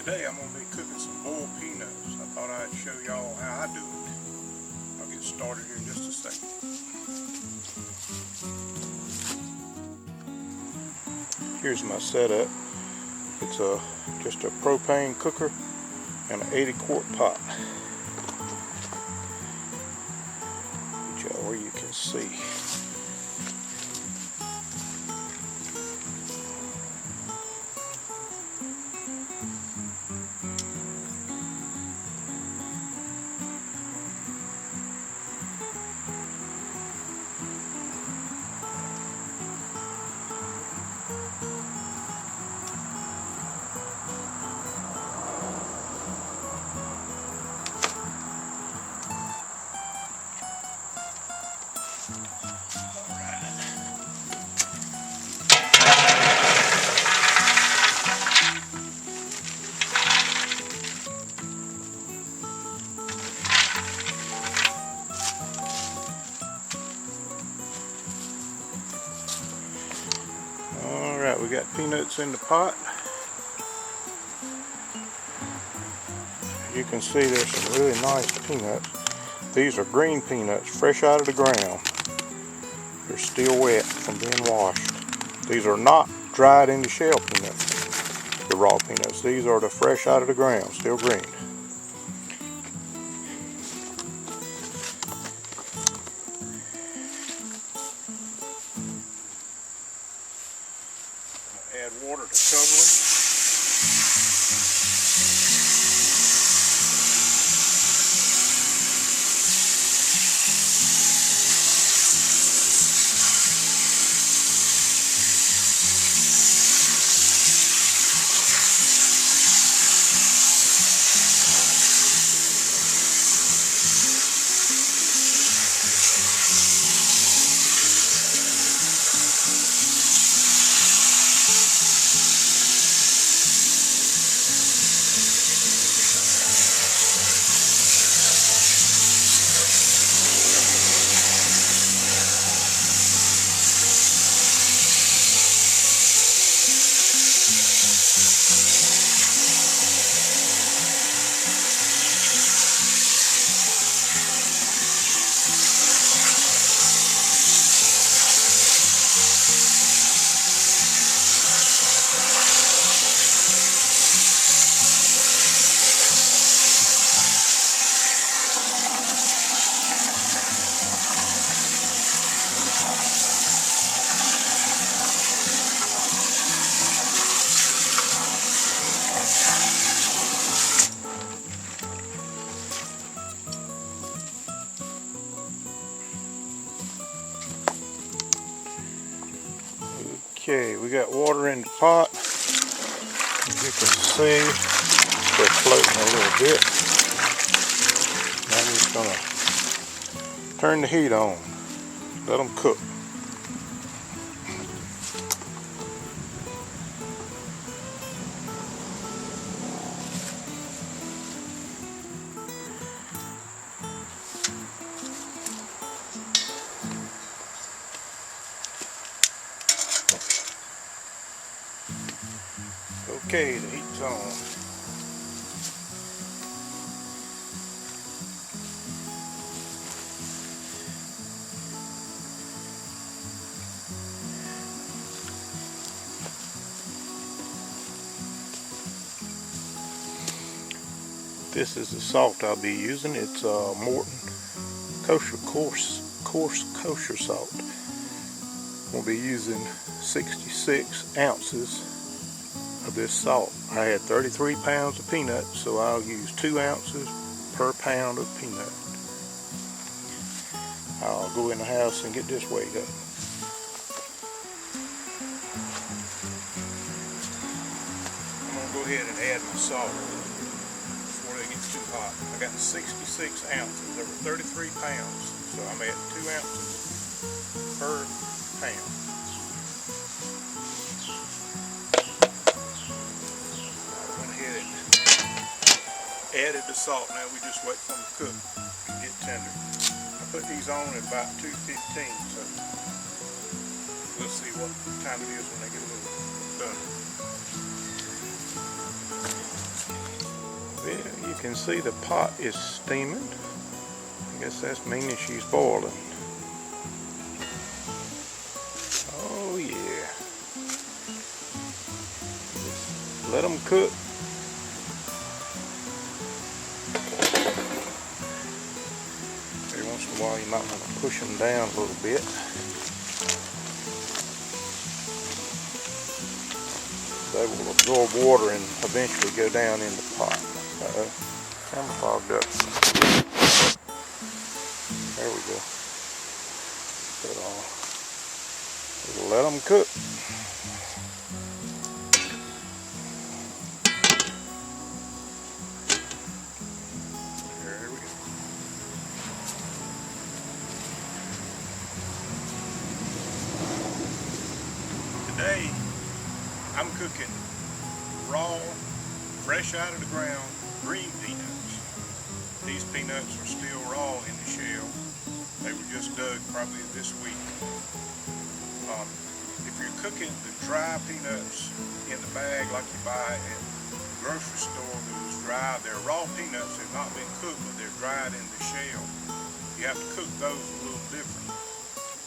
Today I'm going to be cooking some boiled peanuts. I thought I'd show y'all how I do it. I'll get started here in just a second. Here's my setup. It's just a propane cooker and an 80-quart pot. Get y'all where you can see. Alright, we got peanuts in the pot. You can see there's some really nice peanuts. These are green peanuts, fresh out of the ground. They're still wet from being washed. These are not dried in the shell peanuts, the raw peanuts. These are the fresh out of the ground, still green. Add water to cover them. Okay, we got water in the pot. As you can see, they're floating a little bit. Now we're just gonna turn the heat on. Let them cook. Okay, the heat's on. This is the salt I'll be using. It's Morton kosher coarse kosher salt. We'll be using 66 ounces of this salt. I had 33 pounds of peanuts, so I'll use 2 ounces per pound of peanut. I'll go in the house and get this weighed up. I'm going to go ahead and add my salt before they get too hot. I got 66 ounces. There were 33 pounds, so I'm adding 2 ounces per pound. Added the salt. Now we just wait for them to cook and get tender. I put these on at about 2:15, so we'll see what time it is when they get a little done. can see the pot is steaming. I guess that's meaning she's boiling. Oh yeah. Just let them cook. Every once in a while you might want to push them down a little bit. They will absorb water and eventually go down in the pot. Camera fogged up. There we go. It'll let them cook. There we go. Today, I'm cooking raw, fresh out of the ground, green peanuts. These peanuts are still raw in the shell. They were just dug probably this week. If you're cooking the dry peanuts in the bag like you buy at the grocery store, those dry, they're raw peanuts, they've not been cooked, but they're dried in the shell. You have to cook those a little different.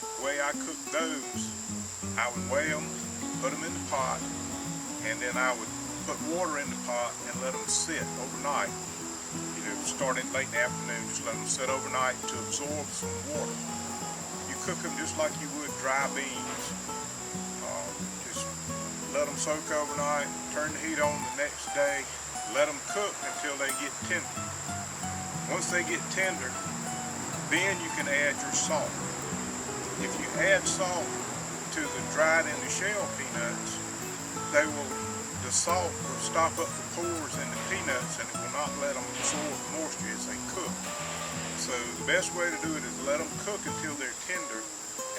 The way I cook those, I would weigh them, put them in the pot, and then I would put water in the pot and let them sit overnight. You know, starting late in the afternoon, just let them sit overnight to absorb some water. You cook them just like you would dry beans. Just let them soak overnight, turn the heat on the next day, let them cook until they get tender. Once they get tender, then you can add your salt. If you add salt to the dried in the shell peanuts, the salt will stop up the pores in the peanuts and it will not let them absorb moisture as they cook. So the best way to do it is let them cook until they're tender,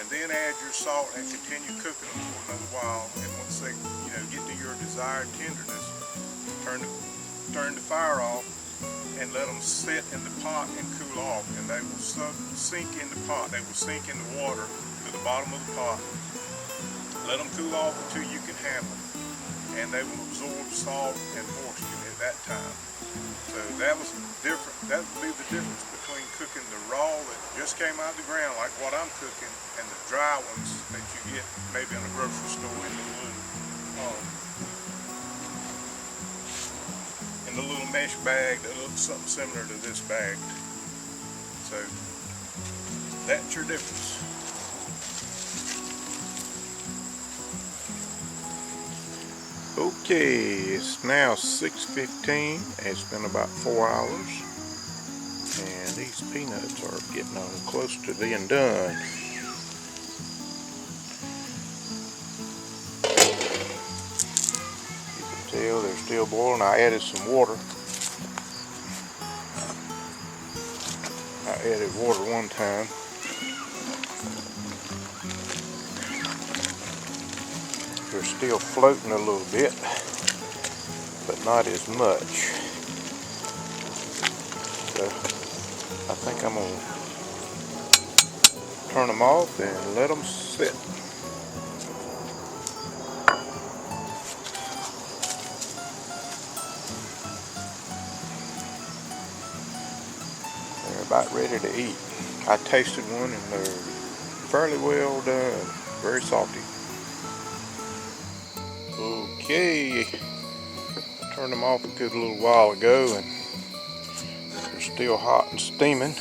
and then add your salt and continue cooking them for another while. And once they get to your desired tenderness, turn the fire off and let them sit in the pot and cool off, and they will sink in the pot. They will sink in the water to the bottom of the pot. Let them cool off until you can handle them, and they will absorb salt and moisture at that time. So that was different. That would be the difference between cooking the raw that just came out of the ground, like what I'm cooking, and the dry ones that you get maybe in a grocery store in the little mesh bag that looks something similar to this bag. So that's your difference. Okay, it's now 6:15. It's been about 4 hours, and these peanuts are getting on close to being done. You can tell they're still boiling. I added some water. I added water one time. They're still floating a little bit, but not as much. So I think I'm going to turn them off and let them sit. They're about ready to eat. I tasted one and they're fairly well done, very salty. Okay, I turned them off a good little while ago and they're still hot and steaming.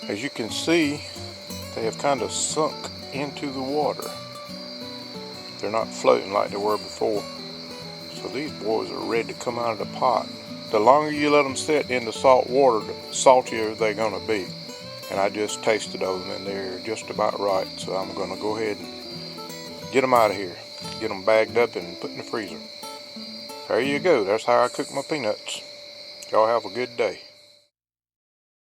As you can see, they have kind of sunk into the water. They're not floating like they were before. So these boys are ready to come out of the pot. The longer you let them sit in the salt water, the saltier they're going to be. And I just tasted them and they're just about right. So I'm going to go ahead and get them out of here. Get them bagged up and put in the freezer. There you go. That's how I cook my peanuts. Y'all have a good day.